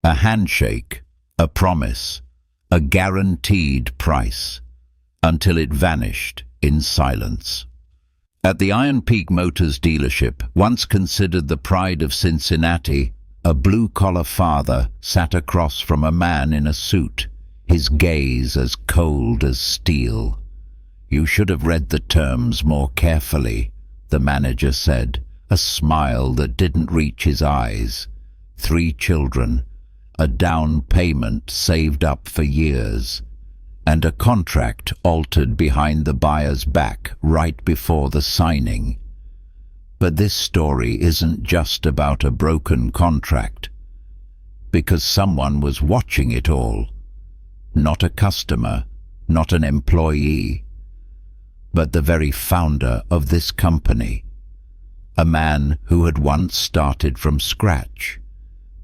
A handshake, a promise, a guaranteed price, until it vanished in silence. At the Iron Peak Motors dealership, once considered the pride of Cincinnati, a blue-collar father sat across from a man in a suit, his gaze as cold as steel. "You should have read the terms more carefully," the manager said, a smile that didn't reach his eyes. 3 children, a down payment saved up for years, and a contract altered behind the buyer's back right before the signing. But this story isn't just about a broken contract, because someone was watching it all. Not a customer, not an employee, but the very founder of this company. A man who had once started from scratch,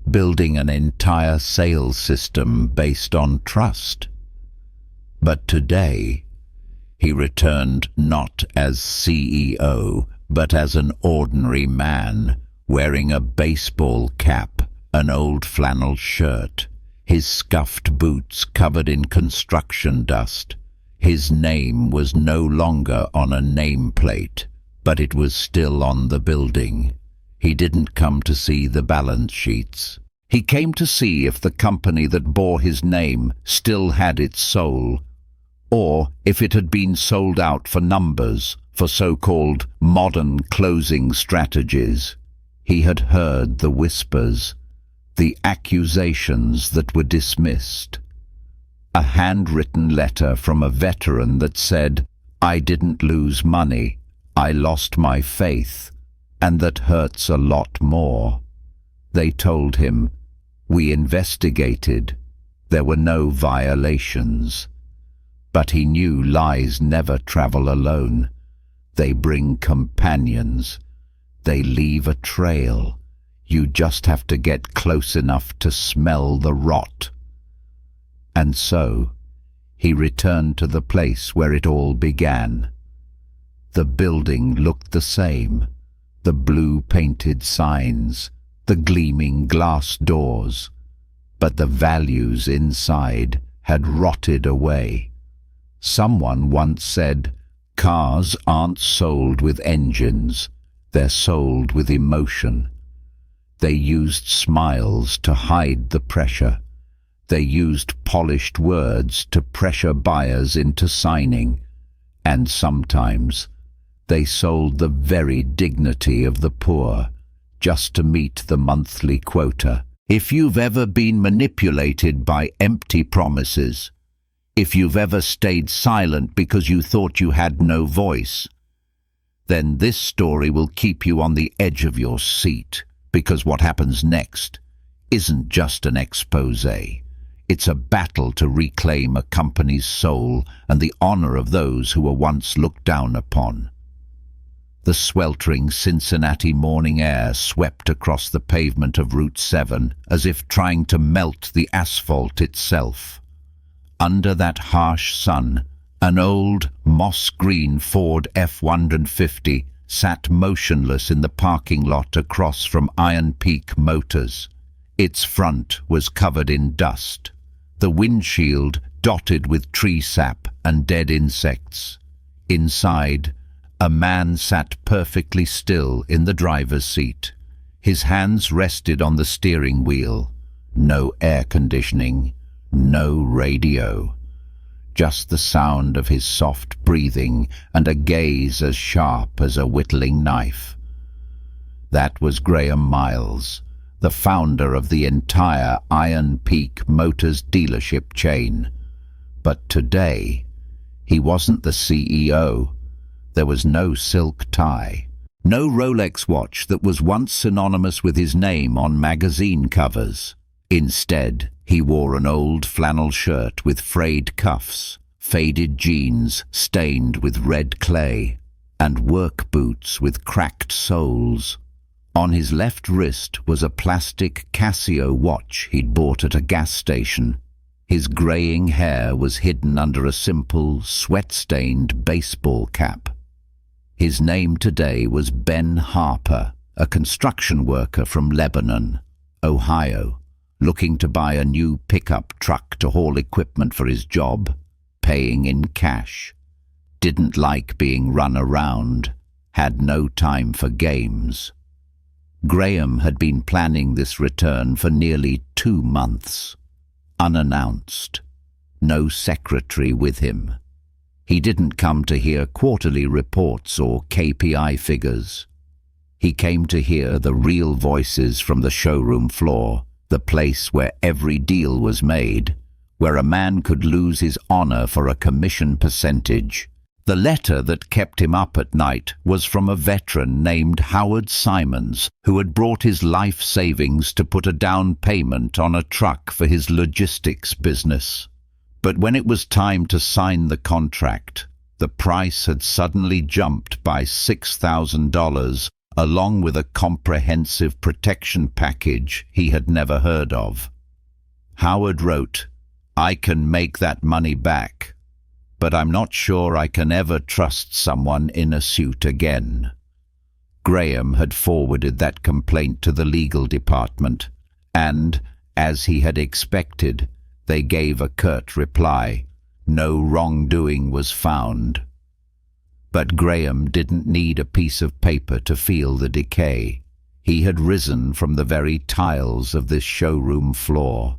building an entire sales system based on trust. But today, he returned not as CEO, but as an ordinary man, wearing a baseball cap, an old flannel shirt, his scuffed boots covered in construction dust. His name was no longer on a nameplate, but it was still on the building. He didn't come to see the balance sheets. He came to see if the company that bore his name still had its soul, or if it had been sold out for numbers, for so-called modern closing strategies. He had heard the whispers, the accusations that were dismissed. A handwritten letter from a veteran that said, "I didn't lose money, I lost my faith, and that hurts a lot more." They told him, "We investigated. There were no violations." But he knew lies never travel alone. They bring companions. They leave a trail. You just have to get close enough to smell the rot. And so, he returned to the place where it all began. The building looked the same, the blue-painted signs, the gleaming glass doors, but the values inside had rotted away. Someone once said, "Cars aren't sold with engines, they're sold with emotion." They used smiles to hide the pressure. They used polished words to pressure buyers into signing, and sometimes they sold the very dignity of the poor just to meet the monthly quota. If you've ever been manipulated by empty promises, if you've ever stayed silent because you thought you had no voice, then this story will keep you on the edge of your seat, because what happens next isn't just an expose. It's a battle to reclaim a company's soul and the honor of those who were once looked down upon. The sweltering Cincinnati morning air swept across the pavement of Route 7 as if trying to melt the asphalt itself. Under that harsh sun, an old moss-green Ford F-150 sat motionless in the parking lot across from Iron Peak Motors. Its front was covered in dust, the windshield dotted with tree sap and dead insects. Inside, a man sat perfectly still in the driver's seat. His hands rested on the steering wheel. No air conditioning, no radio. Just the sound of his soft breathing and a gaze as sharp as a whittling knife. That was Graham Miles, the founder of the entire Iron Peak Motors dealership chain. But today, he wasn't the CEO. There was no silk tie, no Rolex watch that was once synonymous with his name on magazine covers. Instead, he wore an old flannel shirt with frayed cuffs, faded jeans stained with red clay, and work boots with cracked soles. On his left wrist was a plastic Casio watch he'd bought at a gas station. His graying hair was hidden under a simple, sweat-stained baseball cap. His name today was Ben Harper, a construction worker from Lebanon, Ohio, looking to buy a new pickup truck to haul equipment for his job, paying in cash. Didn't like being run around, had no time for games. Graham had been planning this return for nearly 2 months, unannounced, no secretary with him. He didn't come to hear quarterly reports or KPI figures. He came to hear the real voices from the showroom floor, the place where every deal was made, where a man could lose his honor for a commission percentage. The letter that kept him up at night was from a veteran named Howard Simons, who had brought his life savings to put a down payment on a truck for his logistics business. But when it was time to sign the contract, the price had suddenly jumped by $6,000, along with a comprehensive protection package he had never heard of. Howard wrote, "I can make that money back, but I'm not sure I can ever trust someone in a suit again." Graham had forwarded that complaint to the legal department, and, as he had expected, they gave a curt reply. No wrongdoing was found. But Graham didn't need a piece of paper to feel the decay. He had risen from the very tiles of this showroom floor.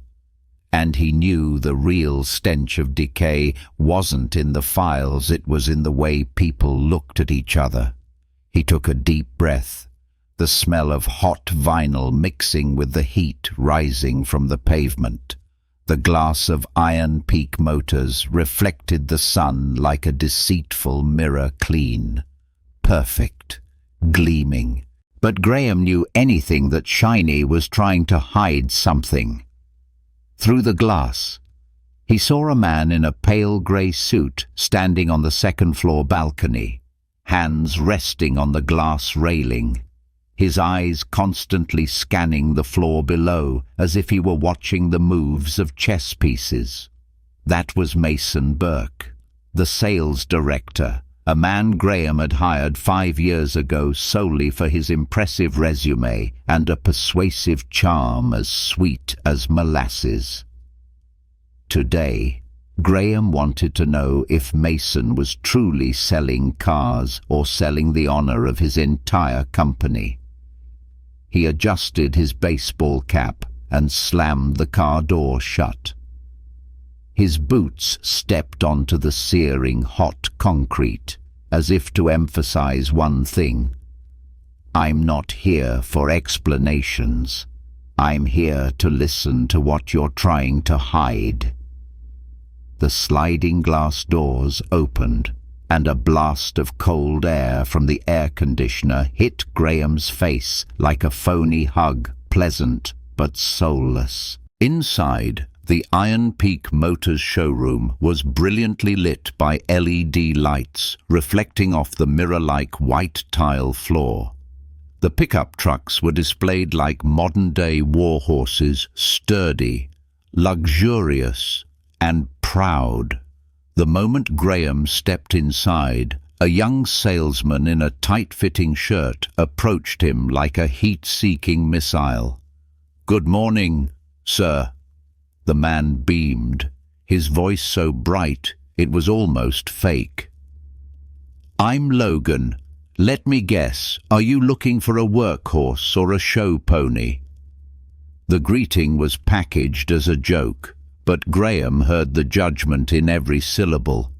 And he knew the real stench of decay wasn't in the files, it was in the way people looked at each other. He took a deep breath, the smell of hot vinyl mixing with the heat rising from the pavement. The glass of Iron Peak Motors reflected the sun like a deceitful mirror, clean, perfect, gleaming. But Graham knew anything that shiny was trying to hide something. Through the glass, he saw a man in a pale grey suit standing on the second-floor balcony, hands resting on the glass railing, his eyes constantly scanning the floor below as if he were watching the moves of chess pieces. That was Mason Burke, the sales director, a man Graham had hired 5 years ago solely for his impressive resume and a persuasive charm as sweet as molasses. Today, Graham wanted to know if Mason was truly selling cars or selling the honor of his entire company. He adjusted his baseball cap and slammed the car door shut. His boots stepped onto the searing hot concrete, as if to emphasize one thing. I'm not here for explanations. I'm here to listen to what you're trying to hide. The sliding glass doors opened, and a blast of cold air from the air conditioner hit Graham's face like a phony hug, pleasant but soulless. Inside, the Iron Peak Motors showroom was brilliantly lit by LED lights, reflecting off the mirror-like white tile floor. The pickup trucks were displayed like modern-day war horses, sturdy, luxurious, and proud. The moment Graham stepped inside, a young salesman in a tight-fitting shirt approached him like a heat-seeking missile. "Good morning, sir." The man beamed, his voice so bright it was almost fake. "I'm Logan. Let me guess, are you looking for a workhorse or a show pony?" The greeting was packaged as a joke, but Graham heard the judgment in every syllable.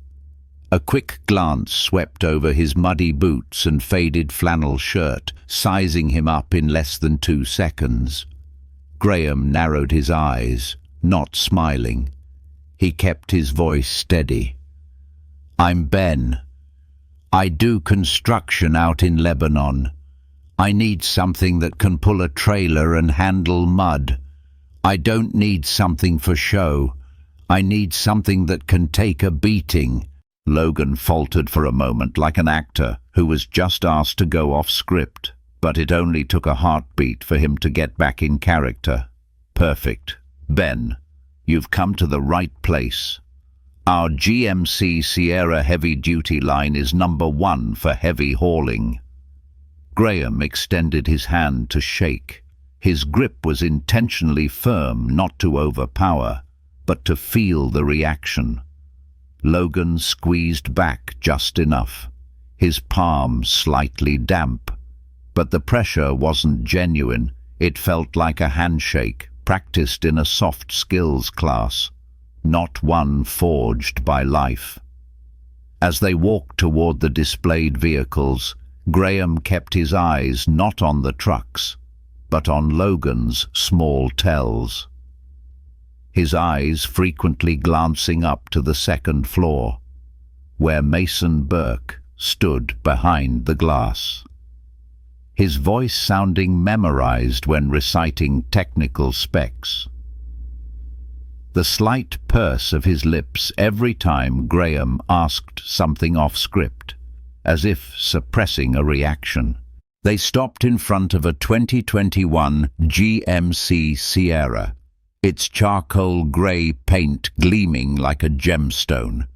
A quick glance swept over his muddy boots and faded flannel shirt, sizing him up in less than 2 seconds. Graham narrowed his eyes, not smiling. He kept his voice steady. "I'm Ben. I do construction out in Lebanon. I need something that can pull a trailer and handle mud. I don't need something for show. I need something that can take a beating." Logan faltered for a moment like an actor who was just asked to go off script, but it only took a heartbeat for him to get back in character. "Perfect. Ben, you've come to the right place. Our GMC Sierra heavy-duty line is #1 for heavy hauling." Graham extended his hand to shake. His grip was intentionally firm, not to overpower, but to feel the reaction. Logan squeezed back just enough, his palm slightly damp. But the pressure wasn't genuine. It felt like a handshake, practiced in a soft skills class, not one forged by life. As they walked toward the displayed vehicles, Graham kept his eyes not on the trucks, but on Logan's small tells. His eyes frequently glancing up to the second floor, where Mason Burke stood behind the glass. His voice sounding memorized when reciting technical specs. The slight purse of his lips every time Graham asked something off script, as if suppressing a reaction. They stopped in front of a 2021 GMC Sierra, its charcoal grey paint gleaming like a gemstone.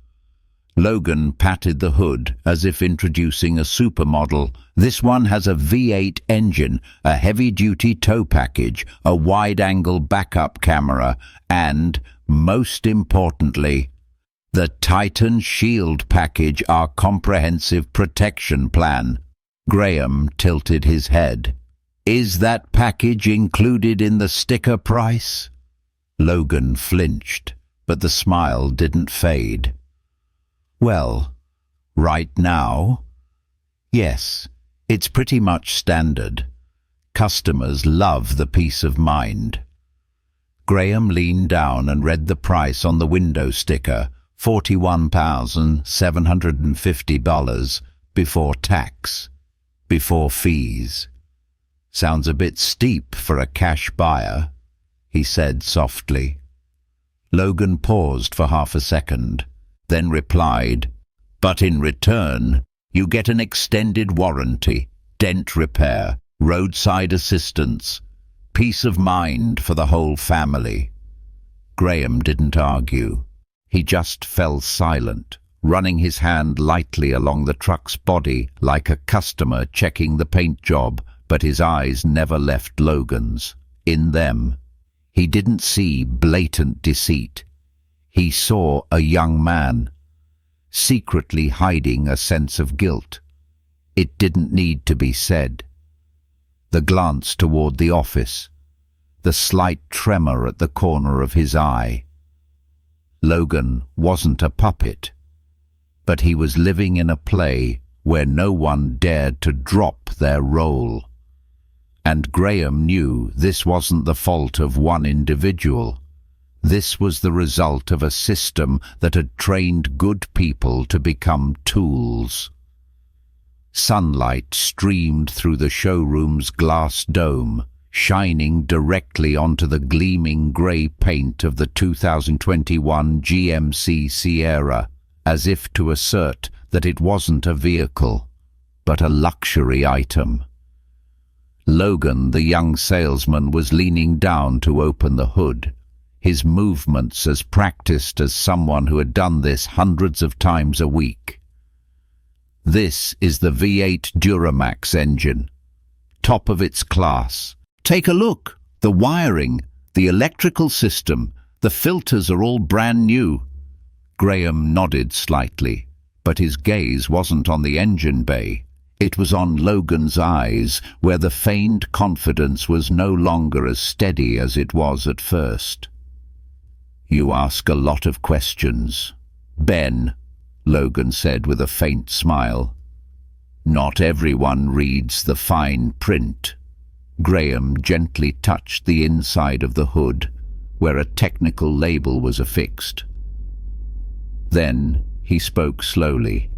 Logan patted the hood as if introducing a supermodel. This one has a V8 engine, a heavy-duty tow package, a wide-angle backup camera, and, most importantly, the Titan Shield package, our comprehensive protection plan. Graham tilted his head. Is that package included in the sticker price? Logan flinched, but the smile didn't fade. Well, right now, yes, it's pretty much standard. Customers love the peace of mind. Graham leaned down and read the price on the window sticker, $41,750 before tax, before fees. Sounds a bit steep for a cash buyer, he said softly. Logan paused for half a second, then replied, but in return, you get an extended warranty, dent repair, roadside assistance, peace of mind for the whole family. Graham didn't argue. He just fell silent, running his hand lightly along the truck's body like a customer checking the paint job, but his eyes never left Logan's. In them, he didn't see blatant deceit. He saw a young man, secretly hiding a sense of guilt. It didn't need to be said. The glance toward the office, the slight tremor at the corner of his eye. Logan wasn't a puppet, but he was living in a play where no one dared to drop their role. And Graham knew this wasn't the fault of one individual. This was the result of a system that had trained good people to become tools. Sunlight streamed through the showroom's glass dome, shining directly onto the gleaming grey paint of the 2021 GMC Sierra, as if to assert that it wasn't a vehicle, but a luxury item. Logan, the young salesman, was leaning down to open the hood, his movements as practiced as someone who had done this hundreds of times a week. This is the V8 Duramax engine, top of its class. Take a look. The wiring, the electrical system, the filters are all brand new. Graham nodded slightly, but his gaze wasn't on the engine bay. It was on Logan's eyes, where the feigned confidence was no longer as steady as it was at first. You ask a lot of questions, Ben, Logan said with a faint smile. Not everyone reads the fine print. Graham gently touched the inside of the hood, where a technical label was affixed. Then he spoke slowly.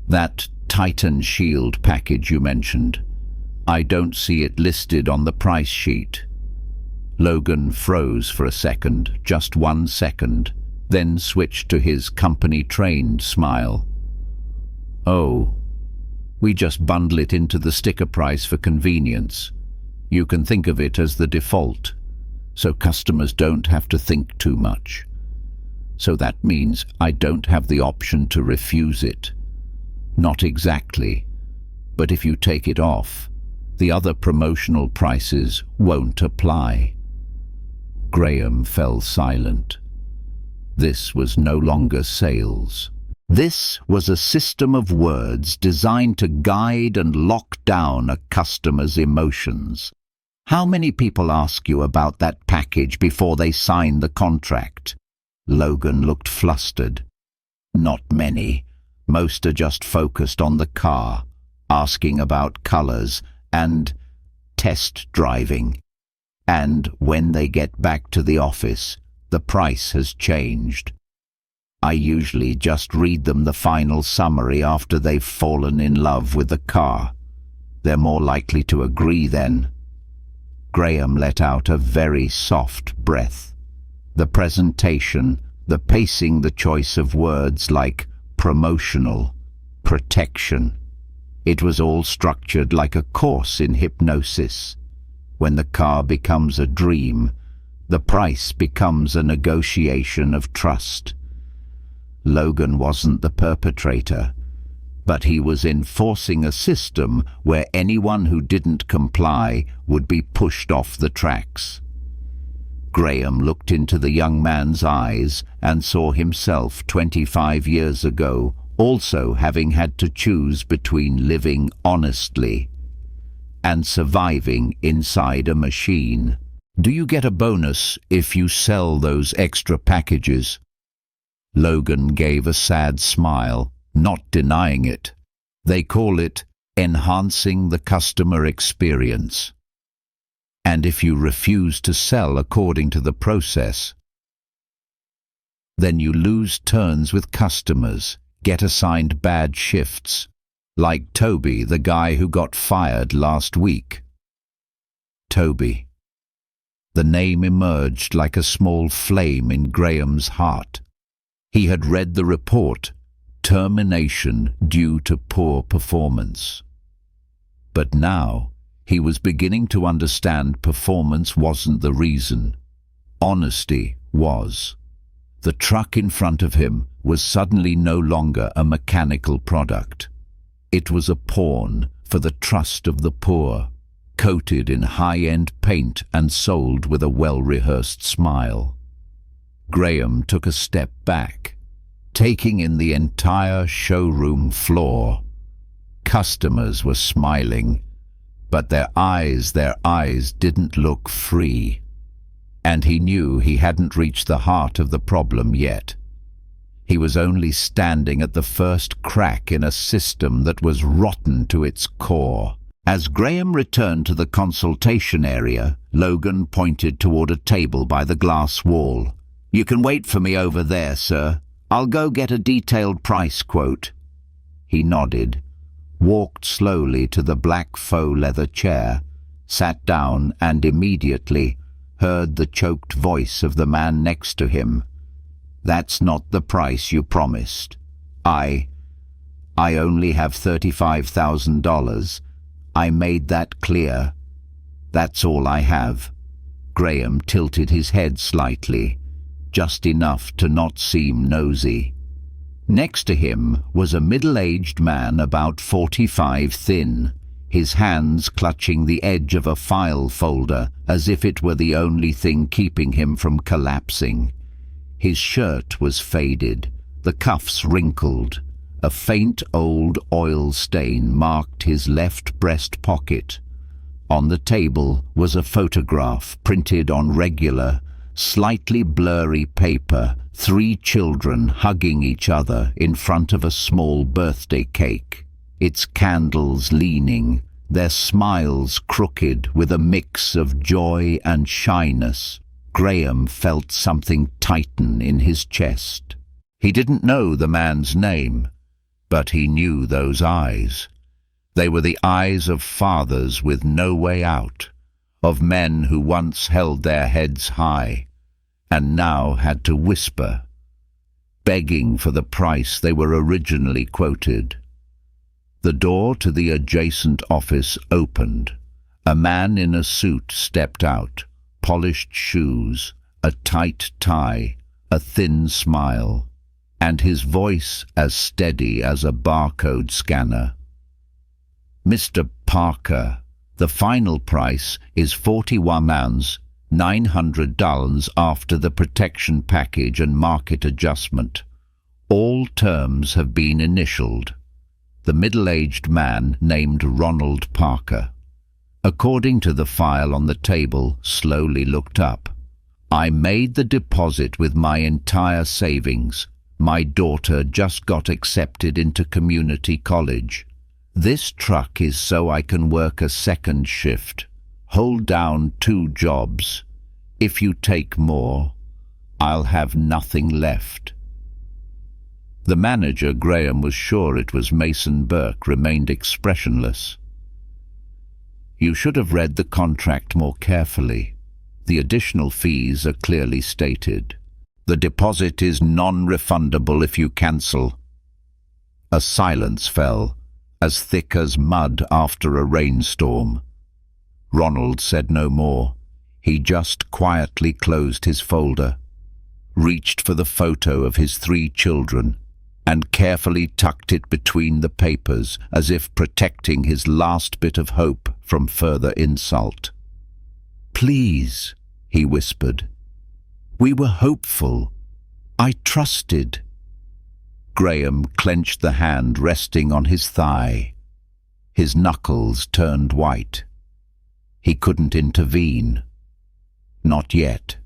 That Titan Shield package you mentioned, I don't see it listed on the price sheet. Logan froze for a second, just 1 second, then switched to his company-trained smile. Oh, we just bundle it into the sticker price for convenience. You can think of it as the default, so customers don't have to think too much. So that means I don't have the option to refuse it. Not exactly, but if you take it off, The other promotional prices won't apply. Graham fell silent. This was no longer sales. This was a system of words designed to guide and lock down a customer's emotions. How many people ask you about that package before they sign the contract? Logan looked flustered. Not many. Most are just focused on the car, asking about colors and test driving. And when they get back to the office, the price has changed. I usually just read them the final summary after they've fallen in love with the car. They're more likely to agree then. Graham let out a very soft breath. The presentation, the pacing, the choice of words like promotional, protection. It was all structured like a course in hypnosis. When the car becomes a dream, the price becomes a negotiation of trust. Logan wasn't the perpetrator, but he was enforcing a system where anyone who didn't comply would be pushed off the tracks. Graham looked into the young man's eyes and saw himself 25 years ago, also having had to choose between living honestly and surviving inside a machine. Do you get a bonus if you sell those extra packages? Logan gave a sad smile, not denying it. They call it enhancing the customer experience. And if you refuse to sell according to the process, then you lose turns with customers, get assigned bad shifts, like Toby, the guy who got fired last week. Toby. The name emerged like a small flame in Graham's heart. He had read the report, termination due to poor performance. But now, he was beginning to understand performance wasn't the reason. Honesty was. The truck in front of him was suddenly no longer a mechanical product. It was a pawn for the trust of the poor, coated in high-end paint and sold with a well-rehearsed smile. Graham took a step back, taking in the entire showroom floor. Customers were smiling, but their eyes didn't look free. And he knew he hadn't reached the heart of the problem yet. He was only standing at the first crack in a system that was rotten to its core. As Graham returned to the consultation area, Logan pointed toward a table by the glass wall. "You can wait for me over there, sir. I'll go get a detailed price quote." He nodded, walked slowly to the black faux leather chair, sat down and immediately heard the choked voice of the man next to him. "That's not the price you promised. I only have $35,000. I made that clear. That's all I have." Graham tilted his head slightly, just enough to not seem nosy. Next to him was a middle-aged man about 45, thin, his hands clutching the edge of a file folder as if it were the only thing keeping him from collapsing. His shirt was faded, the cuffs wrinkled. A faint old oil stain marked his left breast pocket. On the table was a photograph printed on regular, slightly blurry paper, 3 children hugging each other in front of a small birthday cake, its candles leaning, their smiles crooked with a mix of joy and shyness. Graham felt something tighten in his chest. He didn't know the man's name, but he knew those eyes. They were the eyes of fathers with no way out, of men who once held their heads high, and now had to whisper, begging for the price they were originally quoted. The door to the adjacent office opened. A man in a suit stepped out, polished shoes, a tight tie, a thin smile, and his voice as steady as a barcode scanner. "Mr. Parker, The final price is $41,900 after the protection package and market adjustment. All terms have been initialed. The middle-aged man named Ronald Parker, according to the file on the table, slowly looked up. I made the deposit with my entire savings. My daughter just got accepted into community college. This truck is so I can work a second shift, hold down 2 jobs. If you take more, I'll have nothing left. The manager, Graham was sure it was Mason Burke, remained expressionless. You should have read the contract more carefully. The additional fees are clearly stated. The deposit is non-refundable if you cancel. A silence fell, as thick as mud after a rainstorm. Ronald said no more. He just quietly closed his folder, reached for the photo of his 3 children, and carefully tucked it between the papers as if protecting his last bit of hope from further insult. Please, he whispered. We were hopeful. I trusted. Graham clenched the hand resting on his thigh. His knuckles turned white. He couldn't intervene. Not yet.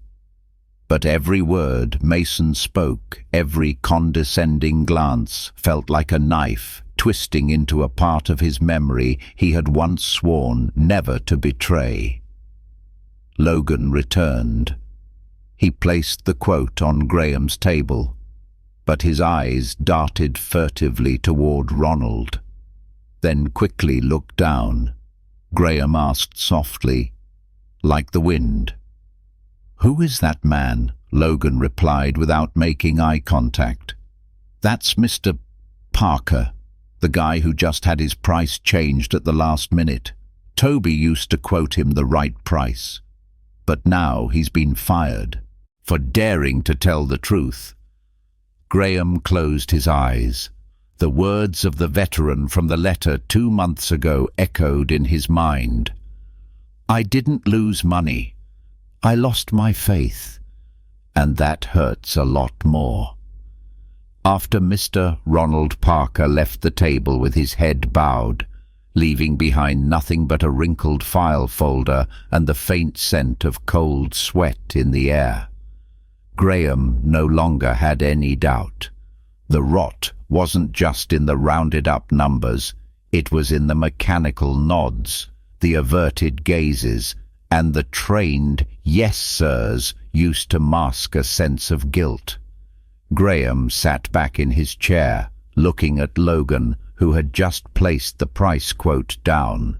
But every word Mason spoke, every condescending glance, felt like a knife twisting into a part of his memory he had once sworn never to betray. Logan returned. He placed the quote on Graham's table, but his eyes darted furtively toward Ronald, then quickly looked down. Graham asked softly, like the wind. Who is that man? Logan replied without making eye contact. That's Mr. Parker, the guy who just had his price changed at the last minute. Toby used to quote him the right price, but now he's been fired for daring to tell the truth. Graham closed his eyes. The words of the veteran from the letter 2 months ago echoed in his mind. I didn't lose money. I lost my faith, and that hurts a lot more. After Mr. Ronald Parker left the table with his head bowed, leaving behind nothing but a wrinkled file folder and the faint scent of cold sweat in the air, Graham no longer had any doubt. The rot wasn't just in the rounded-up numbers, it was in the mechanical nods, the averted gazes, and the trained yes sirs used to mask a sense of guilt. Graham sat back in his chair, looking at Logan, who had just placed the price quote down.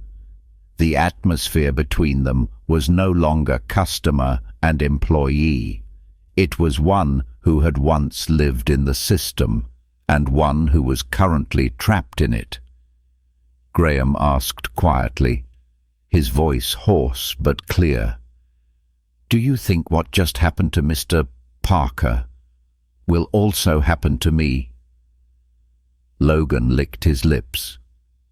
The atmosphere between them was no longer customer and employee. It was one who had once lived in the system, and one who was currently trapped in it. Graham asked quietly, his voice hoarse but clear, Do you think what just happened to Mr. Parker will also happen to me? Logan licked his lips,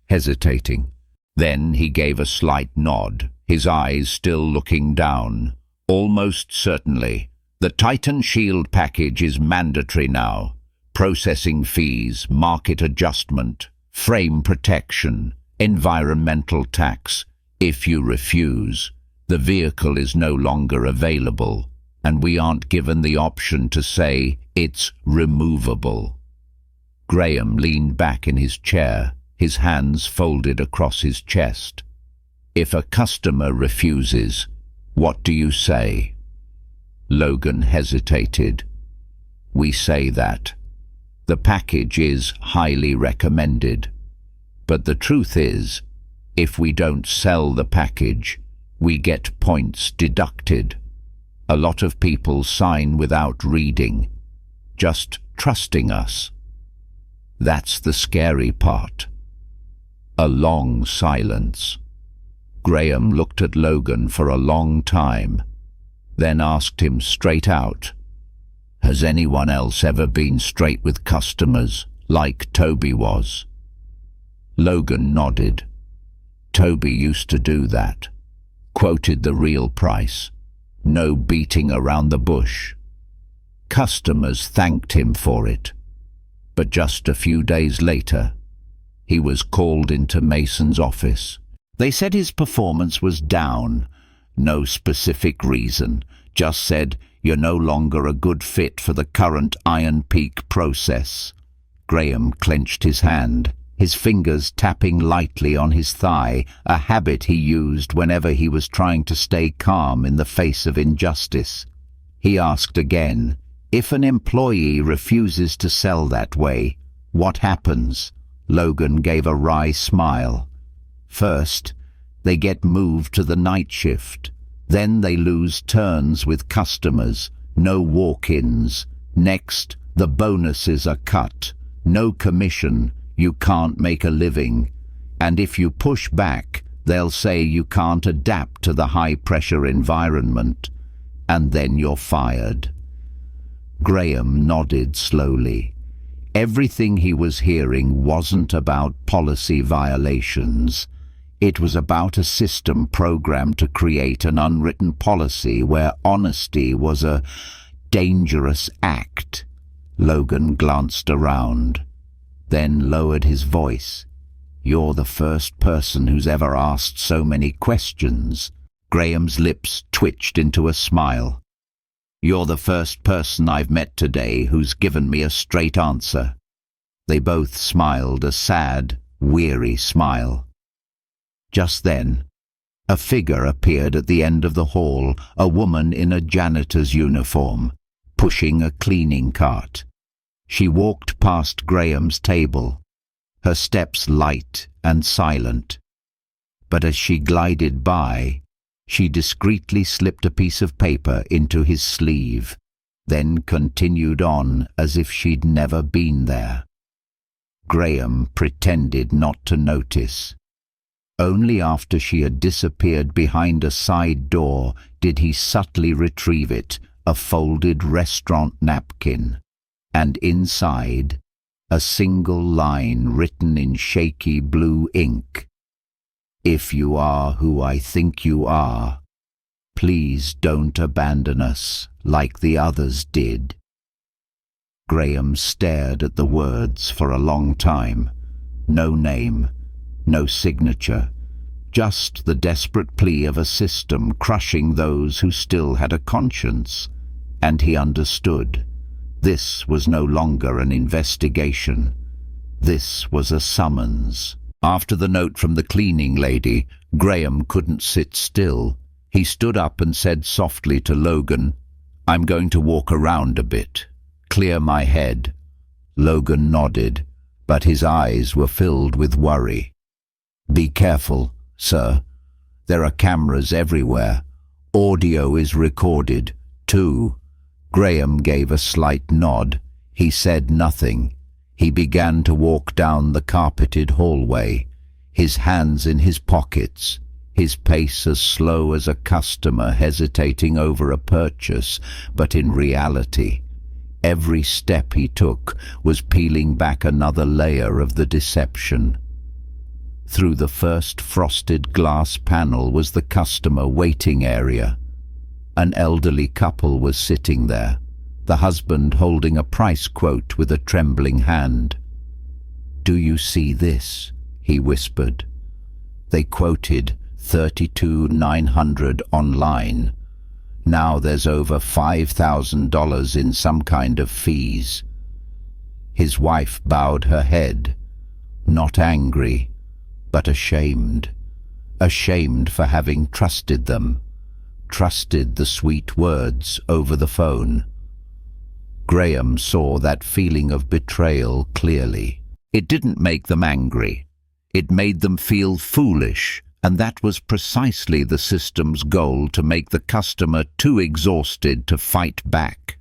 hesitating. Then he gave a slight nod, his eyes still looking down. Almost certainly. The Titan Shield package is mandatory now. Processing fees, market adjustment, frame protection, environmental tax. If you refuse, the vehicle is no longer available, and we aren't given the option to say it's removable. Graham leaned back in his chair, his hands folded across his chest. If a customer refuses, what do you say? Logan hesitated. We say that the package is highly recommended, but the truth is, if we don't sell the package, we get points deducted. A lot of people sign without reading, just trusting us. That's the scary part. A long silence. Graham looked at Logan for a long time, then asked him straight out, Has anyone else ever been straight with customers, like Toby was? Logan nodded. Toby used to do that. Quoted the real price. No beating around the bush. Customers thanked him for it. But just a few days later, he was called into Mason's office. They said his performance was down. No specific reason. Just said, "You're no longer a good fit for the current Iron Peak process." Graham clenched his hand, his fingers tapping lightly on his thigh, a habit he used whenever he was trying to stay calm in the face of injustice. He asked again, "If an employee refuses to sell that way, what happens?" Logan gave a wry smile. "First, they get moved to the night shift. Then they lose turns with customers, no walk-ins. Next, the bonuses are cut. No commission, you can't make a living. And if you push back, they'll say you can't adapt to the high-pressure environment. And then you're fired." Graham nodded slowly. Everything he was hearing wasn't about policy violations. It was about a system programmed to create an unwritten policy where honesty was a dangerous act. Logan glanced around, then lowered his voice. "You're the first person who's ever asked so many questions." Graham's lips twitched into a smile. "You're the first person I've met today who's given me a straight answer." They both smiled, a sad, weary smile. Just then, a figure appeared at the end of the hall, a woman in a janitor's uniform, pushing a cleaning cart. She walked past Graham's table, her steps light and silent. But as she glided by, she discreetly slipped a piece of paper into his sleeve, then continued on as if she'd never been there. Graham pretended not to notice. Only after she had disappeared behind a side door did he subtly retrieve it, a folded restaurant napkin, and inside, a single line written in shaky blue ink. "If you are who I think you are, please don't abandon us like the others did." Graham stared at the words for a long time. No name, no signature, just the desperate plea of a system crushing those who still had a conscience. And he understood. This was no longer an investigation. This was a summons. After the note from the cleaning lady, Graham couldn't sit still. He stood up and said softly to Logan, "I'm going to walk around a bit. Clear my head." Logan nodded, but his eyes were filled with worry. "Be careful, sir. There are cameras everywhere. Audio is recorded, too." Graham gave a slight nod. He said nothing. He began to walk down the carpeted hallway, his hands in his pockets, his pace as slow as a customer hesitating over a purchase, but in reality, every step he took was peeling back another layer of the deception. Through the first frosted glass panel was the customer waiting area. An elderly couple was sitting there, the husband holding a price quote with a trembling hand. "Do you see this?" he whispered. They quoted $32,900 online. Now there's over $5,000 in some kind of fees. His wife bowed her head, not angry, but ashamed. Ashamed for having trusted them, trusted the sweet words over the phone. Graham saw that feeling of betrayal clearly. It didn't make them angry. It made them feel foolish, and that was precisely the system's goal, to make the customer too exhausted to fight back.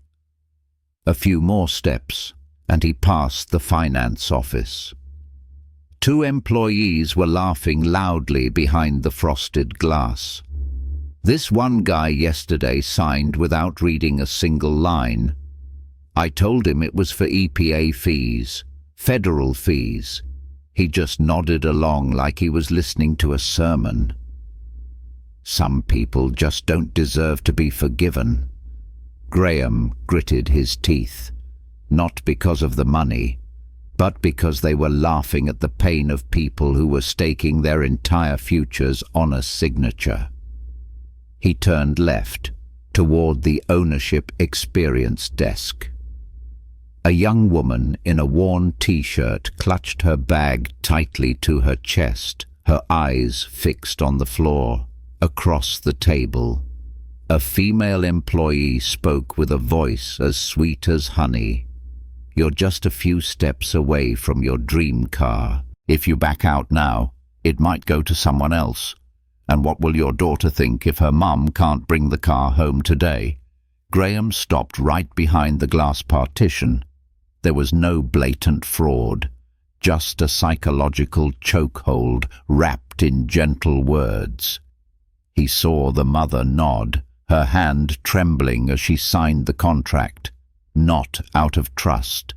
A few more steps, and he passed the finance office. Two employees were laughing loudly behind the frosted glass. This one guy yesterday signed without reading a single line. I told him it was for EPA fees, federal fees. He just nodded along like he was listening to a sermon. Some people just don't deserve to be forgiven. Graham gritted his teeth, not because of the money, but because they were laughing at the pain of people who were staking their entire futures on a signature. He turned left, toward the ownership experience desk. A young woman in a worn t-shirt clutched her bag tightly to her chest, her eyes fixed on the floor. Across the table, a female employee spoke with a voice as sweet as honey. "You're just a few steps away from your dream car. If you back out now, it might go to someone else. And what will your daughter think if her mum can't bring the car home today?" Graham stopped right behind the glass partition. There was no blatant fraud, just a psychological chokehold wrapped in gentle words. He saw the mother nod, her hand trembling as she signed the contract, not out of trust,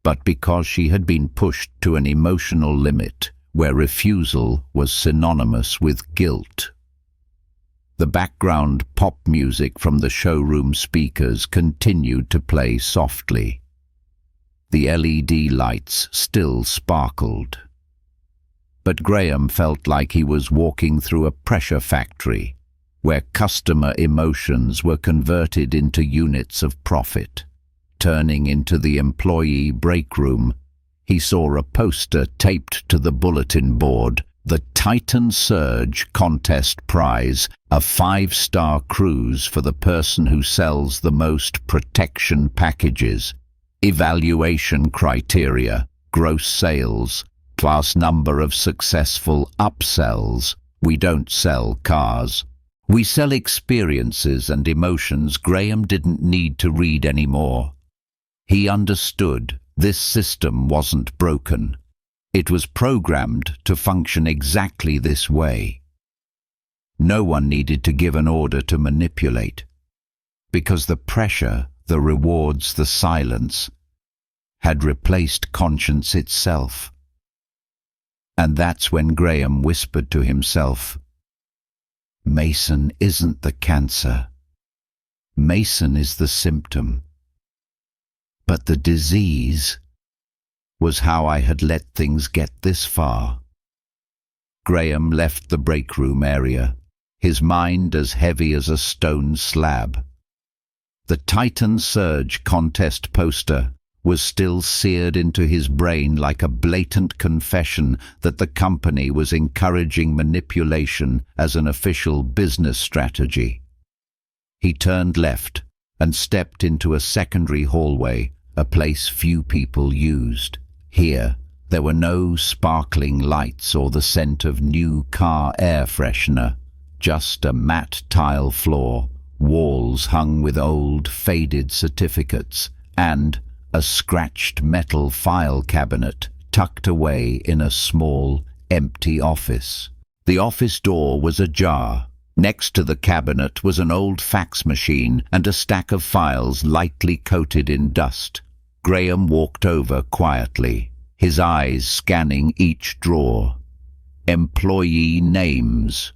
but because she had been pushed to an emotional limit where refusal was synonymous with guilt. The background pop music from the showroom speakers continued to play softly. The LED lights still sparkled. But Graham felt like he was walking through a pressure factory, where customer emotions were converted into units of profit. Turning into the employee break room, he saw a poster taped to the bulletin board: the Titan Surge Contest Prize, a 5-star cruise for the person who sells the most protection packages. Evaluation criteria: gross sales, plus number of successful upsells. We don't sell cars. We sell experiences and emotions. Graham didn't need to read anymore. He understood this system wasn't broken. It was programmed to function exactly this way. No one needed to give an order to manipulate, because the pressure, the rewards, the silence had replaced conscience itself. And that's when Graham whispered to himself, "Mason isn't the cancer. Mason is the symptom. But the disease was how I had let things get this far." Graham left the break room area, his mind as heavy as a stone slab. The Titan Surge contest poster was still seared into his brain like a blatant confession that the company was encouraging manipulation as an official business strategy. He turned left and stepped into a secondary hallway, a place few people used. Here, there were no sparkling lights or the scent of new car air freshener, just a matte tile floor, walls hung with old, faded certificates, and a scratched metal file cabinet tucked away in a small, empty office. The office door was ajar. Next to the cabinet was an old fax machine and a stack of files lightly coated in dust. Graham walked over quietly, his eyes scanning each drawer. Employee names,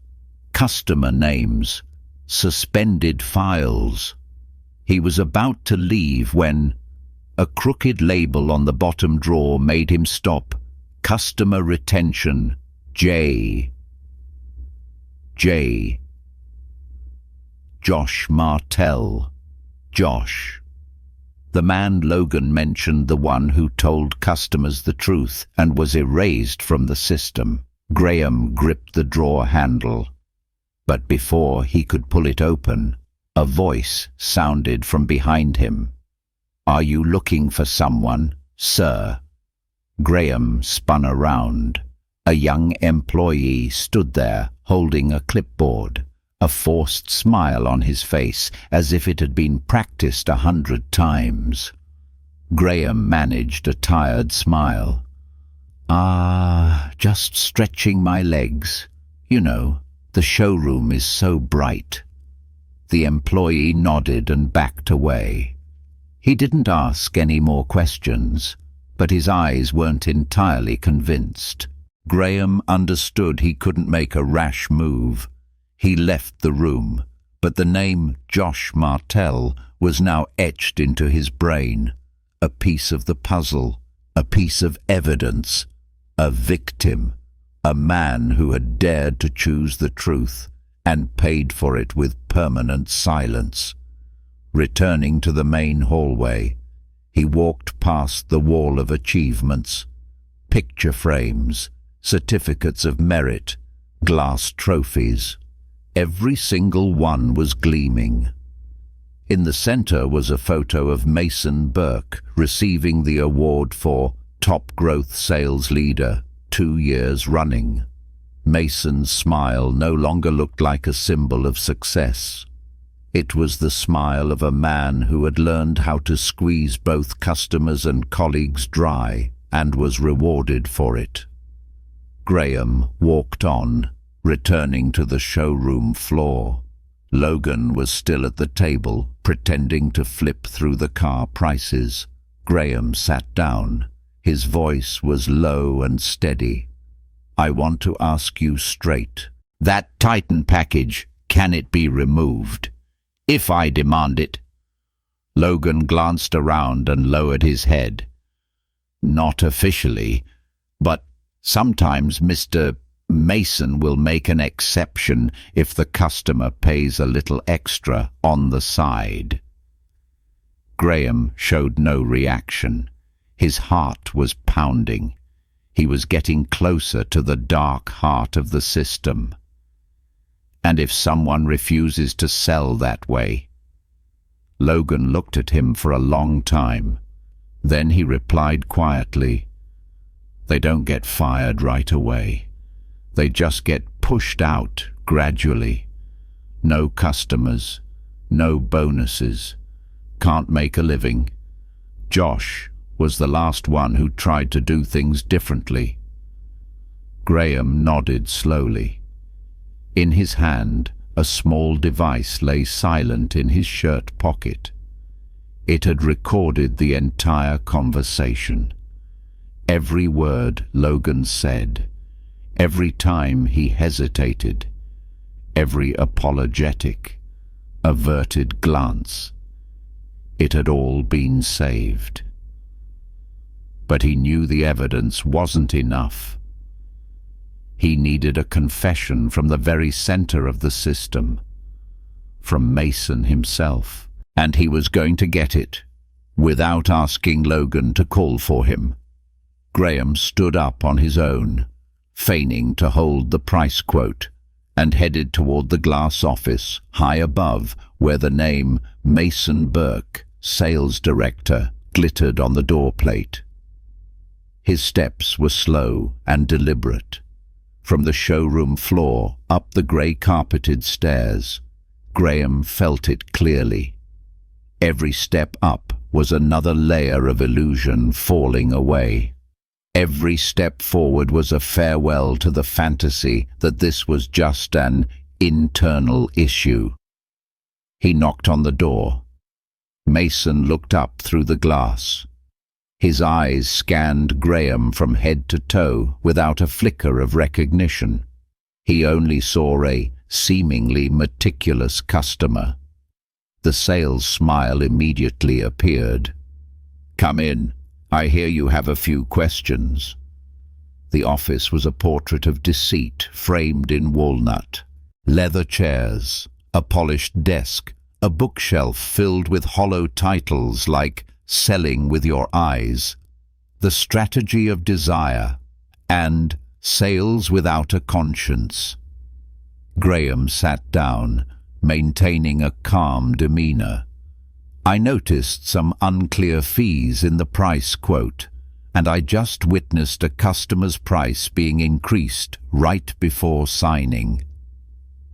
customer names, suspended files. He was about to leave when a crooked label on the bottom drawer made him stop. Customer retention, J. Josh Martell. Josh. The man Logan mentioned, the one who told customers the truth and was erased from the system. Graham gripped the drawer handle, but before he could pull it open, a voice sounded from behind him. "Are you looking for someone, sir?" Graham spun around. A young employee stood there, holding a clipboard, a forced smile on his face, as if it had been practiced 100 times. Graham managed a tired smile. Just stretching my legs. You know, the showroom is so bright." The employee nodded and backed away. He didn't ask any more questions, but his eyes weren't entirely convinced. Graham understood he couldn't make a rash move. He left the room, but the name Josh Martell was now etched into his brain. A piece of the puzzle, a piece of evidence, a victim, a man who had dared to choose the truth and paid for it with permanent silence. Returning to the main hallway, he walked past the wall of achievements, picture frames, certificates of merit, glass trophies. Every single one was gleaming. In the center was a photo of Mason Burke receiving the award for Top Growth Sales Leader 2 years running. Mason's smile no longer looked like a symbol of success. It was the smile of a man who had learned how to squeeze both customers and colleagues dry and was rewarded for it. Graham walked on, returning to the showroom floor. Logan was still at the table, pretending to flip through the car prices. Graham sat down. His voice was low and steady. "I want to ask you straight. That Titan package, can it be removed? If I demand it." Logan glanced around and lowered his head. "Not officially, but sometimes Mr. Mason will make an exception if the customer pays a little extra on the side." Graham showed no reaction. His heart was pounding. He was getting closer to the dark heart of the system. "And if someone refuses to sell that way?" Logan looked at him for a long time. Then he replied quietly, "They don't get fired right away. They just get pushed out gradually. No customers, no bonuses, can't make a living. Josh was the last one who tried to do things differently." Graham nodded slowly. In his hand, a small device lay silent in his shirt pocket. It had recorded the entire conversation. Every word Logan said, every time he hesitated, every apologetic, averted glance. It had all been saved. But he knew the evidence wasn't enough. He needed a confession from the very center of the system, from Mason himself, and he was going to get it, without asking Logan to call for him. Graham stood up on his own, feigning to hold the price quote, and headed toward the glass office, high above, where the name Mason Burke, Sales Director, glittered on the door plate. His steps were slow and deliberate. From the showroom floor up the grey-carpeted stairs, Graham felt it clearly. Every step up was another layer of illusion falling away. Every step forward was a farewell to the fantasy that this was just an internal issue. He knocked on the door. Mason looked up through the glass. His eyes scanned Graham from head to toe without a flicker of recognition. He only saw a seemingly meticulous customer. The sales smile immediately appeared. "Come in. I hear you have a few questions." The office was a portrait of deceit framed in walnut. Leather chairs, a polished desk, a bookshelf filled with hollow titles like Selling with Your Eyes, The Strategy of Desire, and Sales Without a Conscience. Graham sat down, maintaining a calm demeanor. "I noticed some unclear fees in the price quote, and I just witnessed a customer's price being increased right before signing."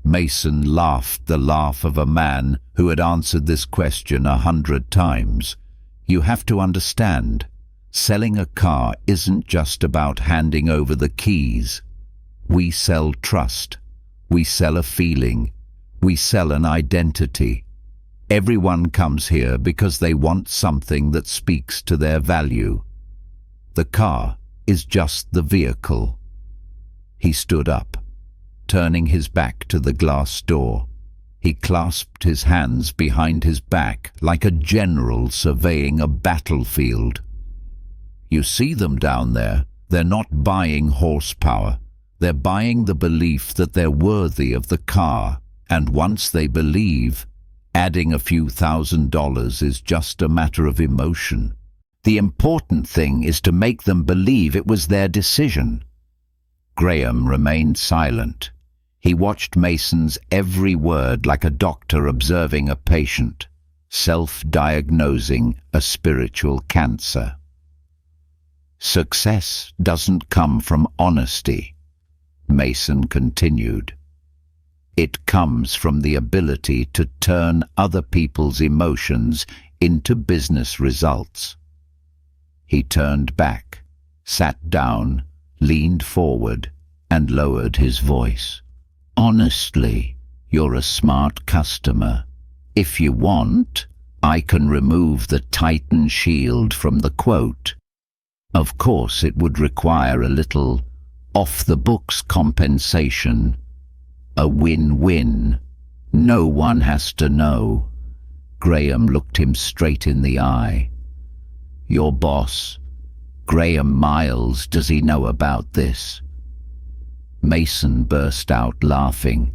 Mason laughed the laugh of a man who had answered this question 100 times. "You have to understand, selling a car isn't just about handing over the keys. We sell trust. We sell a feeling. We sell an identity. Everyone comes here because they want something that speaks to their value. The car is just the vehicle. He stood up, turning his back to the glass door. He clasped his hands behind his back like a general surveying a battlefield. You see them down there. They're not buying horsepower. They're buying the belief that they're worthy of the car. And once they believe, adding a few $1,000s is just a matter of emotion. The important thing is to make them believe it was their decision. Graham remained silent. He watched Mason's every word like a doctor observing a patient, self-diagnosing a spiritual cancer. Success doesn't come from honesty, Mason continued. It comes from the ability to turn other people's emotions into business results. He turned back, sat down, leaned forward, and lowered his voice. Honestly, you're a smart customer. If you want, I can remove the Titan shield from the quote. Of course, it would require a little off-the-books compensation. A win-win. No one has to know. Graham looked him straight in the eye. Your boss, Graham Miles, does he know about this? Mason burst out laughing.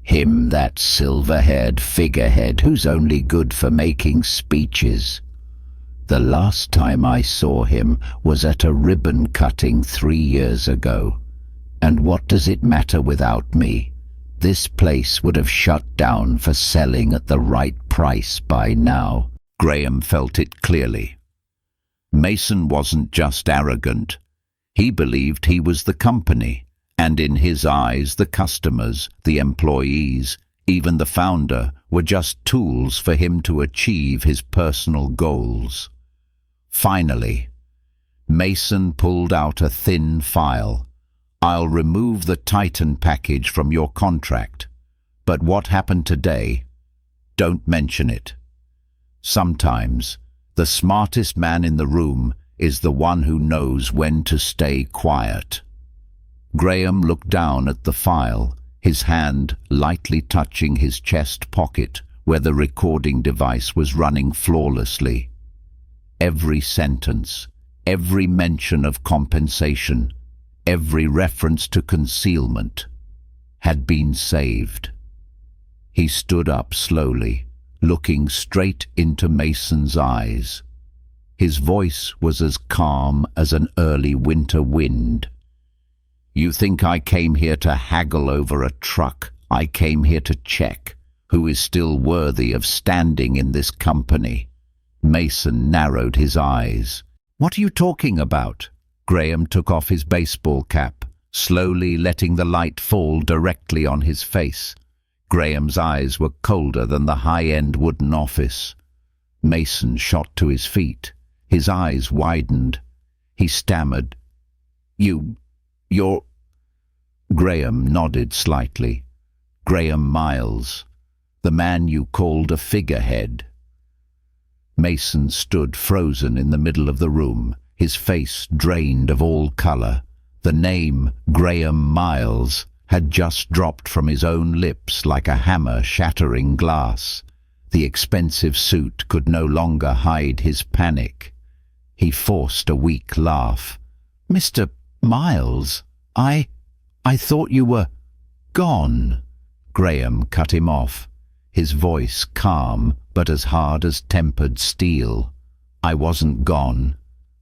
Him, that silver-haired figurehead who's only good for making speeches. The last time I saw him was at a ribbon cutting 3 years ago. And what does it matter without me? This place would have shut down for selling at the right price by now. Graham felt it clearly. Mason wasn't just arrogant. He believed he was the company, and in his eyes the customers, the employees, even the founder, were just tools for him to achieve his personal goals. Finally, Mason pulled out a thin file. I'll remove the Titan package from your contract, but what happened today, don't mention it. Sometimes, the smartest man in the room is the one who knows when to stay quiet. Graham looked down at the file, his hand lightly touching his chest pocket where the recording device was running flawlessly. Every sentence, every mention of compensation, every reference to concealment had been saved. He stood up slowly, looking straight into Mason's eyes. His voice was as calm as an early winter wind. You think I came here to haggle over a truck? I came here to check who is still worthy of standing in this company. Mason narrowed his eyes. What are you talking about? Graham took off his baseball cap, slowly letting the light fall directly on his face. Graham's eyes were colder than the high-end wooden office. Mason shot to his feet. His eyes widened. He stammered. You're... Graham nodded slightly. Graham Miles, the man you called a figurehead. Mason stood frozen in the middle of the room, his face drained of all color. The name Graham Miles had just dropped from his own lips like a hammer shattering glass. The expensive suit could no longer hide his panic. He forced a weak laugh. Mr. Miles, I thought you were gone. Graham cut him off, his voice calm but as hard as tempered steel. I wasn't gone.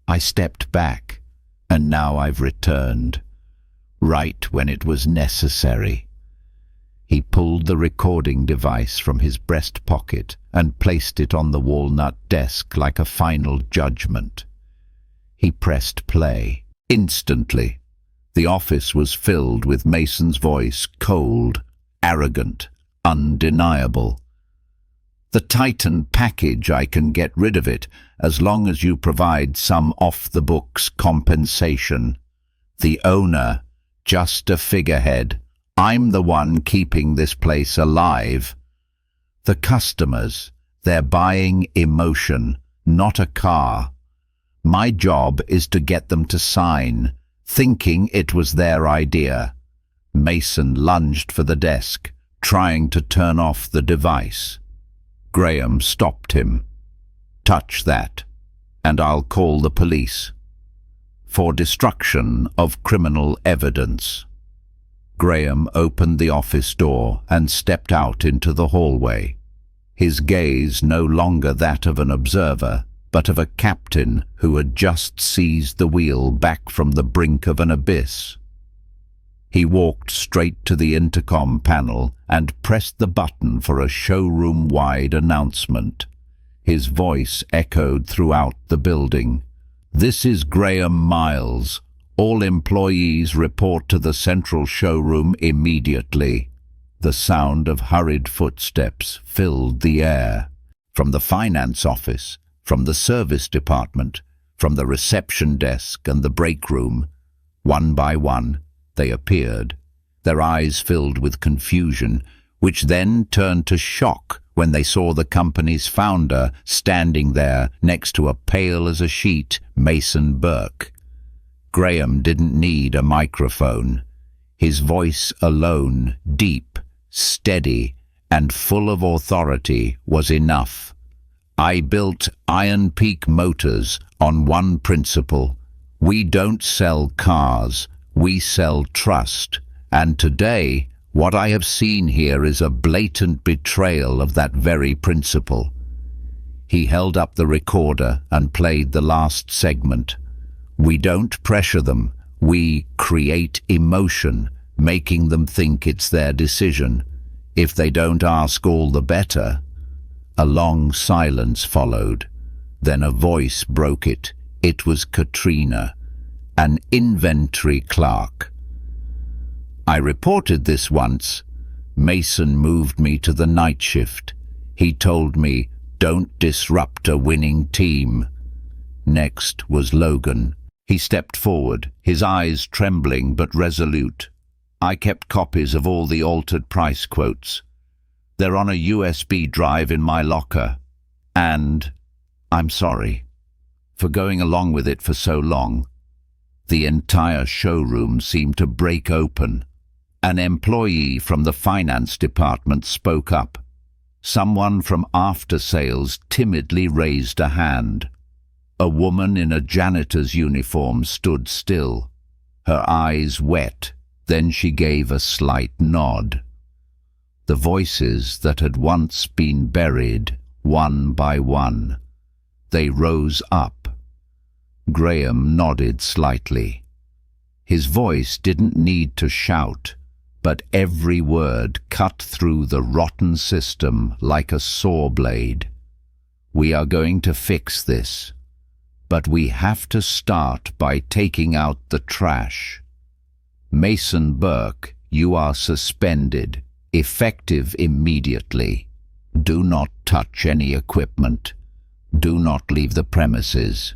I stepped back, and now I've returned. Right when it was necessary. He pulled the recording device from his breast pocket and placed it on the walnut desk like a final judgment. He pressed play. Instantly, the office was filled with Mason's voice, cold, arrogant, undeniable. The Titan package, I can get rid of it as long as you provide some off-the-books compensation. The owner, just a figurehead. I'm the one keeping this place alive. The customers, they're buying emotion, not a car. My job is to get them to sign, thinking it was their idea. Mason lunged for the desk, trying to turn off the device. Graham stopped him. "Touch that, and I'll call the police. For destruction of criminal evidence." Graham opened the office door and stepped out into the hallway. His gaze no longer that of an observer, but of a captain who had just seized the wheel back from the brink of an abyss. He walked straight to the intercom panel and pressed the button for a showroom-wide announcement. His voice echoed throughout the building. "This is Graham Miles. All employees report to the central showroom immediately." The sound of hurried footsteps filled the air. From the finance office, from the service department, from the reception desk and the break room, one by one, they appeared, their eyes filled with confusion, which then turned to shock when they saw the company's founder standing there next to a pale as a sheet Mason Burke. Graham didn't need a microphone. His voice alone, deep, steady, and full of authority, was enough. "I built Iron Peak Motors on one principle. We don't sell cars, we sell trust. And today, what I have seen here is a blatant betrayal of that very principle." He held up the recorder and played the last segment. "We don't pressure them, we create emotion, making them think it's their decision. If they don't ask, all the better." A long silence followed. Then a voice broke it. It was Katrina, an inventory clerk. "I reported this once. Mason moved me to the night shift. He told me, 'Don't disrupt a winning team.'" Next was Logan. He stepped forward, his eyes trembling but resolute. "I kept copies of all the altered price quotes. They're on a USB drive in my locker. And I'm sorry for going along with it for so long." The entire showroom seemed to break open. An employee from the finance department spoke up. Someone from after sales timidly raised a hand. A woman in a janitor's uniform stood still, her eyes wet. Then she gave a slight nod. The voices that had once been buried, one by one, they rose up. Graham nodded slightly. His voice didn't need to shout, but every word cut through the rotten system like a saw blade. "We are going to fix this, but we have to start by taking out the trash. Mason Burke, you are suspended, effective immediately. Do not touch any equipment. Do not leave the premises.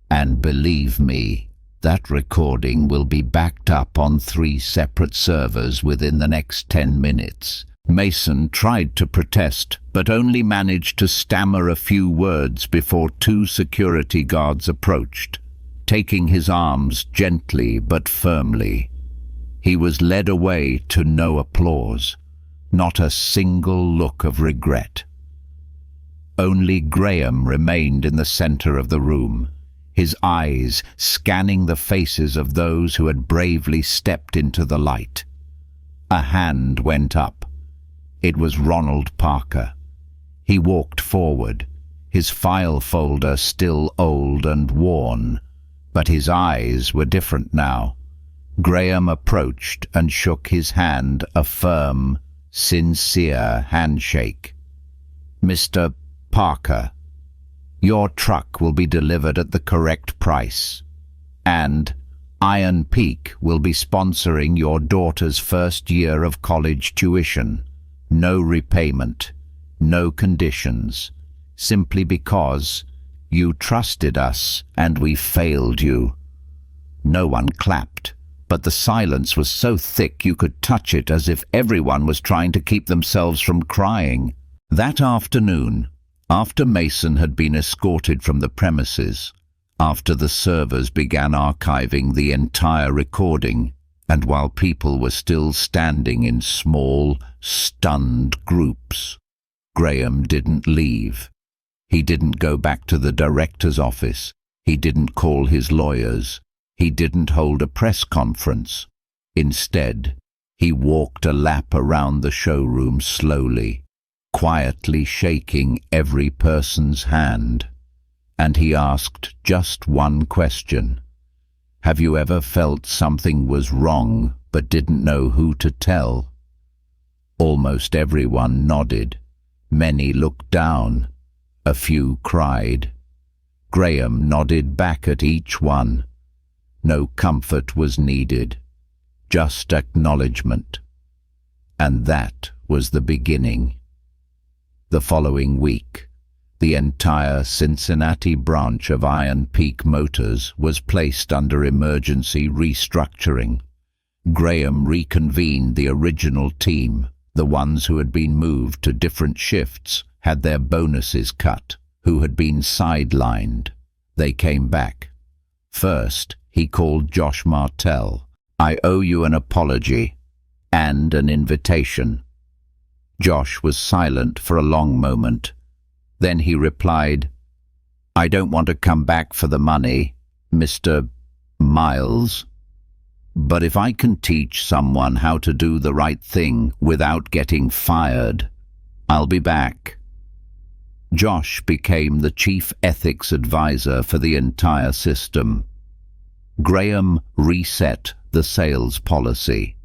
And believe me, that recording will be backed up on 3 separate servers within the next 10 minutes. Mason tried to protest, but only managed to stammer a few words before 2 security guards approached, taking his arms gently but firmly. He was led away to no applause, not a single look of regret. Only Graham remained in the center of the room, his eyes scanning the faces of those who had bravely stepped into the light. A hand went up. It was Ronald Parker. He walked forward, his file folder still old and worn, but his eyes were different now. Graham approached and shook his hand, a firm, sincere handshake. "Mr. Parker, your truck will be delivered at the correct price, and Iron Peak will be sponsoring your daughter's first year of college tuition. No repayment, no conditions, simply because you trusted us and we failed you." No one clapped, but the silence was so thick you could touch it, as if everyone was trying to keep themselves from crying. That afternoon, after Mason had been escorted from the premises, After the servers began archiving the entire recording, and while people were still standing in small, stunned groups, Graham didn't leave. He didn't go back to the director's office. He didn't call his lawyers. He didn't hold a press conference. Instead, he walked a lap around the showroom slowly, quietly shaking every person's hand. And he asked just one question. Have you ever felt something was wrong but didn't know who to tell? Almost everyone nodded. Many looked down. A few cried. Graham nodded back at each one. No comfort was needed, just acknowledgement. And that was the beginning. The following week, the entire Cincinnati branch of Iron Peak Motors was placed under emergency restructuring. Graham reconvened the original team. The ones who had been moved to different shifts had their bonuses cut, who had been sidelined. They came back. First, he called Josh Martell. I owe you an apology and an invitation. Josh was silent for a long moment. Then he replied, I don't want to come back for the money, Mr. Miles. But if I can teach someone how to do the right thing without getting fired, I'll be back. Josh became the chief ethics advisor for the entire system. Graham reset the sales policy.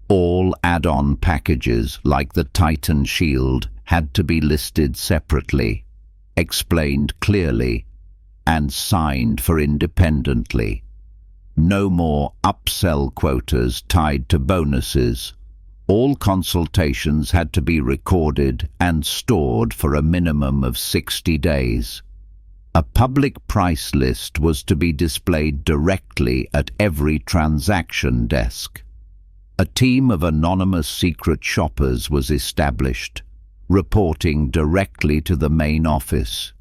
All add-on packages like the Titan Shield had to be listed separately, explained clearly, and signed for independently. No more upsell quotas tied to bonuses. All consultations had to be recorded and stored for a minimum of 60 days. A public price list was to be displayed directly at every transaction desk. A team of anonymous secret shoppers was established, reporting directly to the main office.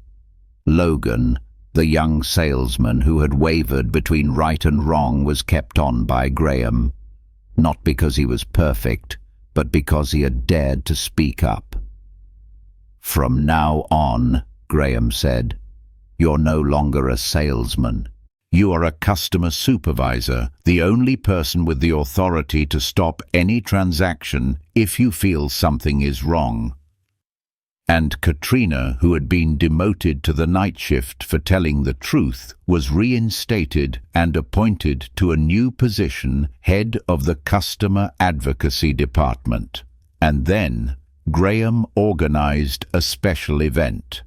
Logan, the young salesman who had wavered between right and wrong, was kept on by Graham, not because he was perfect, but because he had dared to speak up. From now on, Graham said, you're no longer a salesman. You are a customer supervisor, the only person with the authority to stop any transaction if you feel something is wrong. And Katrina, who had been demoted to the night shift for telling the truth, was reinstated and appointed to a new position, head of the Customer Advocacy Department. And then Graham organized a special event.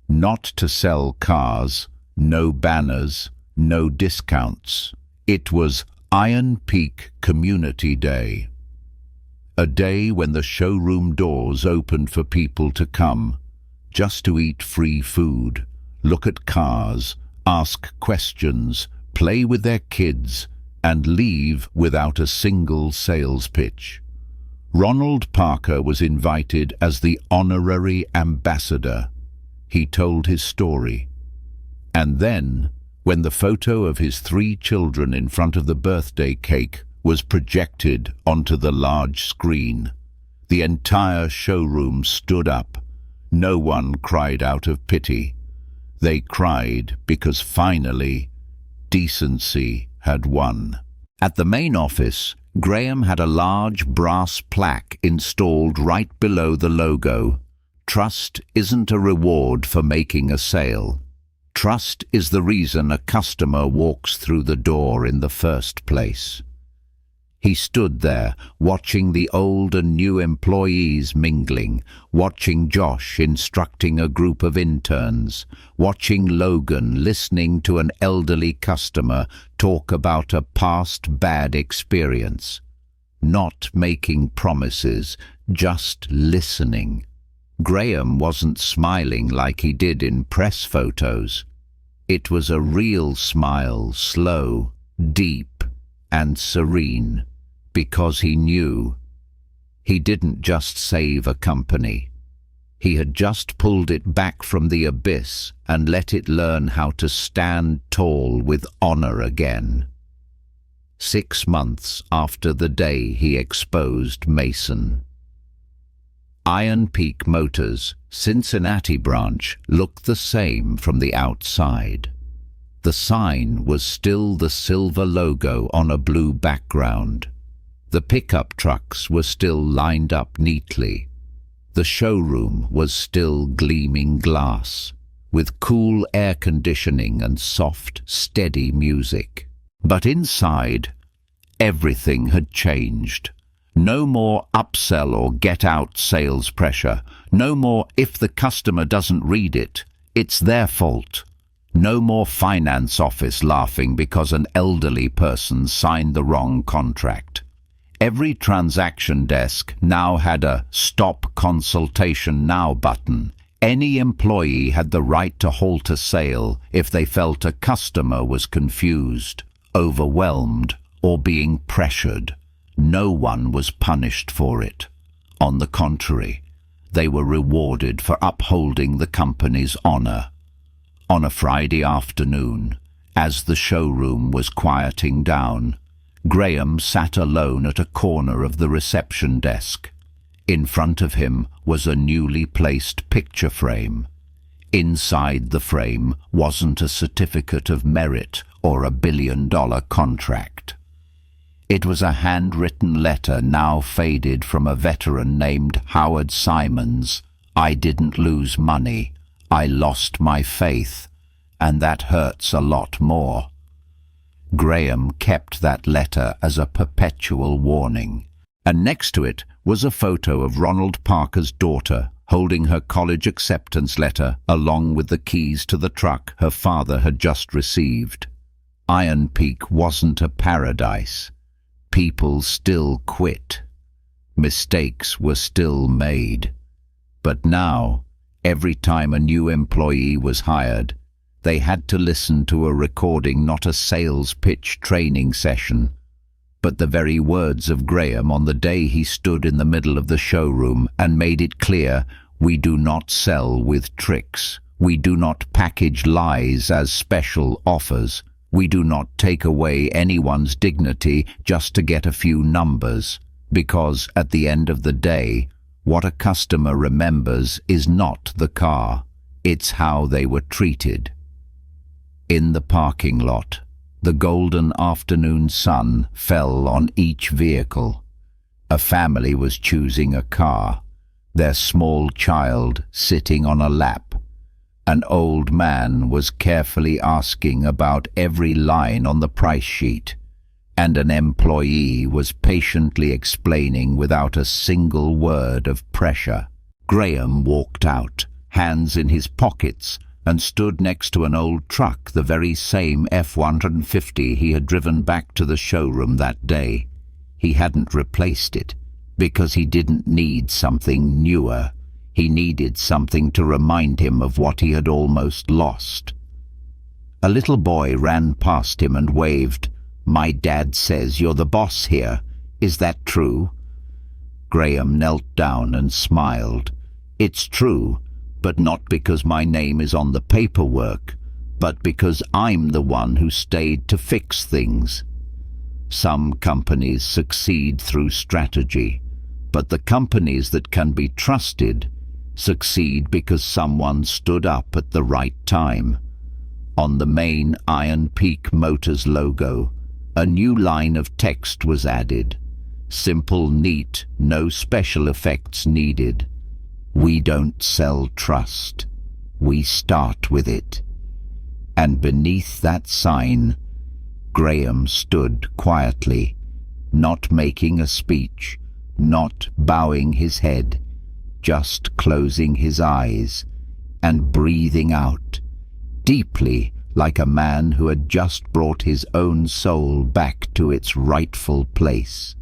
Not to sell cars, no banners, no discounts. It was Iron Peak Community Day. A day when the showroom doors opened for people to come, just to eat free food, look at cars, ask questions, play with their kids, and leave without a single sales pitch. Ronald Parker was invited as the honorary ambassador. He told his story. And then, when the photo of his 3 children in front of the birthday cake was projected onto the large screen, the entire showroom stood up. No one cried out of pity. They cried because finally, decency had won. At the main office, Graham had a large brass plaque installed right below the logo. Trust isn't a reward for making a sale. Trust is the reason a customer walks through the door in the first place. He stood there, watching the old and new employees mingling, watching Josh instructing a group of interns, watching Logan listening to an elderly customer talk about a past bad experience. Not making promises, just listening. Graham wasn't smiling like he did in press photos. It was a real smile, slow, deep, and serene, because he knew he didn't just save a company. He had just pulled it back from the abyss and let it learn how to stand tall with honor again. 6 months after the day he exposed Mason. Iron Peak Motors, Cincinnati branch, looked the same from the outside. The sign was still the silver logo on a blue background. The pickup trucks were still lined up neatly. The showroom was still gleaming glass, with cool air conditioning and soft, steady music. But inside, everything had changed. No more upsell or get-out sales pressure. No more if the customer doesn't read it, it's their fault. No more finance office laughing because an elderly person signed the wrong contract. Every transaction desk now had a "Stop Consultation Now" button. Any employee had the right to halt a sale if they felt a customer was confused, overwhelmed, or being pressured. No one was punished for it. On the contrary, they were rewarded for upholding the company's honor. On a Friday afternoon, as the showroom was quieting down, Graham sat alone at a corner of the reception desk. In front of him was a newly placed picture frame. Inside the frame wasn't a certificate of merit or a billion-dollar contract. It was a handwritten letter now faded from a veteran named Howard Simons. "I didn't lose money. I lost my faith, and that hurts a lot more." Graham kept that letter as a perpetual warning. And next to it was a photo of Ronald Parker's daughter holding her college acceptance letter along with the keys to the truck her father had just received. Iron Peak wasn't a paradise. People still quit. Mistakes were still made. But now, every time a new employee was hired, they had to listen to a recording, not a sales pitch training session, but the very words of Graham on the day he stood in the middle of the showroom and made it clear, "We do not sell with tricks. We do not package lies as special offers. We do not take away anyone's dignity just to get a few numbers, because at the end of the day, what a customer remembers is not the car, it's how they were treated." In the parking lot, the golden afternoon sun fell on each vehicle. A family was choosing a car, their small child sitting on a lap. An old man was carefully asking about every line on the price sheet, and an employee was patiently explaining without a single word of pressure. Graham walked out, hands in his pockets, and stood next to an old truck, the very same F-150 he had driven back to the showroom that day. He hadn't replaced it, because he didn't need something newer. He needed something to remind him of what he had almost lost. A little boy ran past him and waved. "My dad says you're the boss here. Is that true?" Graham knelt down and smiled. "It's true, but not because my name is on the paperwork, but because I'm the one who stayed to fix things." Some companies succeed through strategy, but the companies that can be trusted succeed because someone stood up at the right time. On the main Iron Peak Motors logo, a new line of text was added. Simple, neat, no special effects needed. "We don't sell trust. We start with it." And beneath that sign, Graham stood quietly, not making a speech, not bowing his head, just closing his eyes and breathing out, deeply, like a man who had just brought his own soul back to its rightful place.